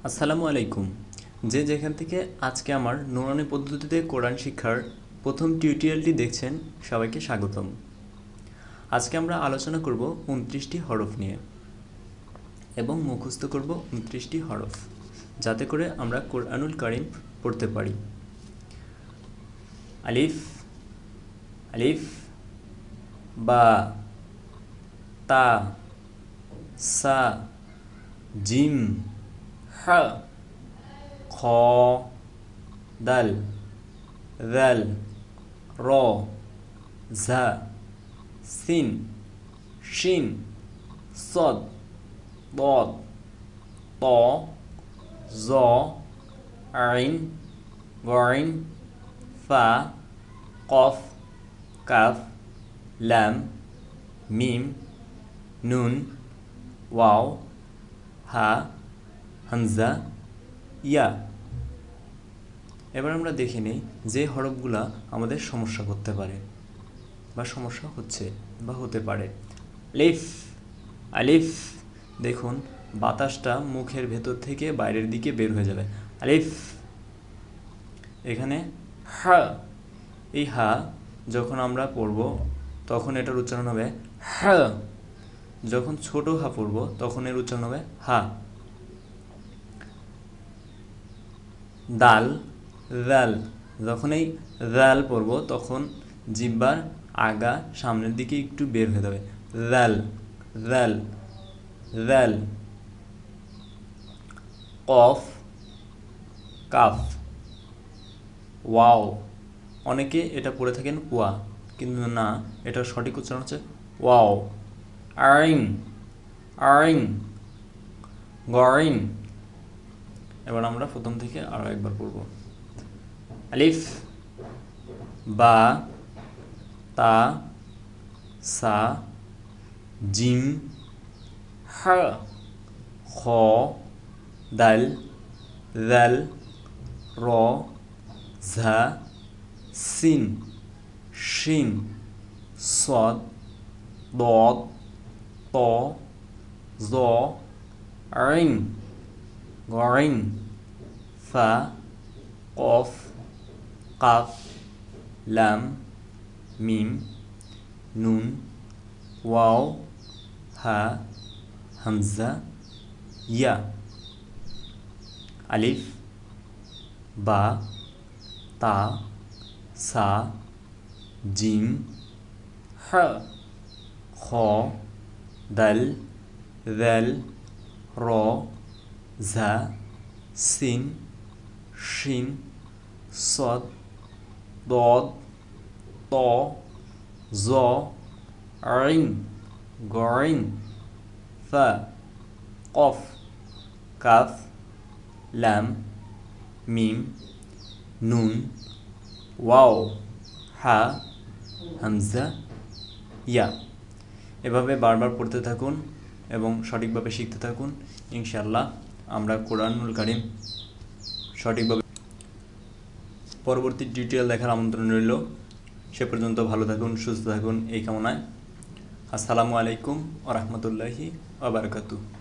আসসালামু আলাইকুম। যে যেখান থেকে আজকে আমার নুরানি পদ্ধতিতে কোরআন শিক্ষার প্রথম টিউটোরিয়ালটি দেখছেন, সবাইকে স্বাগতম। আজকে আমরা আলোচনা করব ২৯টি হরফ নিয়ে এবং মুখস্থ করব ২৯টি হরফ, যাতে করে আমরা কোরআনুল কারীম পড়তে পারি। আলিফ, আলিফ, বা, তা, সা, জিম, হা, খ, দাল, দাল, র, ঝা, সিন, শিন, সদ, দদ, ত, জ, আইন, গইন, ফা, কফ, কাফ, লাম, মিম, নুন, ওয়াও, হা, হামজা, ইয়া। এবার আমরা দেখে নিই যে হরফগুলা আমাদের সমস্যা করতে পারে বা সমস্যা হচ্ছে বা হতে পারে। আলিফ, আলিফ, দেখুন বাতাসটা মুখের ভেতর থেকে বাইরের দিকে বের হয়ে যাবে। আলিফ। এখানে হা, এই হা যখন আমরা পড়ব তখন এটার উচ্চারণ হবে হা, যখন ছোট হা পড়ব তখন এর উচ্চারণ হবে হা। দাল, দাল, যখন এই দাল পড়ব তখন জিহ্বার আগা সামনের দিকে একটু বের হয়ে যাবে। দাল, দাল, দাল। কফ, কাফ, ওয়াও। অনেকে এটা পড়ে থাকেন ওয়া, কিন্তু না, এটার সঠিক উচ্চারণ হচ্ছে ওয়াও। আইন, আইন, গইন। এবার আমরা প্রথম থেকে আরও একবার পড়ব। আলিফ, বা, তা, সা, জিম, হা, খ, দাল, দাল, র, ঝা, সিন, শিন, সদ, দদ, ত, জ, আইন, গইন, ফা, কফ, কাফ, লাম, মিম, নুন, ওয়াও, হা, হামজা, ইয়া। আলিফ, বা, তা, সা, জিম, হা, খ, দাল, দাল, র, ঝা, সিন, শিন, সদ, দদ, ত, জ, আইন, গইন, ফা, কফ, কাফ, লাম, মিম, নুন, ওয়াও, হা, হামজা, ইয়া। এভাবে বারবার পড়তে থাকুন এবং সঠিকভাবে শিখতে থাকুন। ইনশাআল্লাহ আমরা কোরআনুল কারীম সঠিকভাবে। পরবর্তী টিউটোরিয়াল দেখার আমন্ত্রণ রইল। সে পর্যন্ত ভালো থাকুন, সুস্থ থাকুন এই কামনায়। আসসালামু আলাইকুম ওয়া রাহমাতুল্লাহি ওয়া বারাকাতুহু।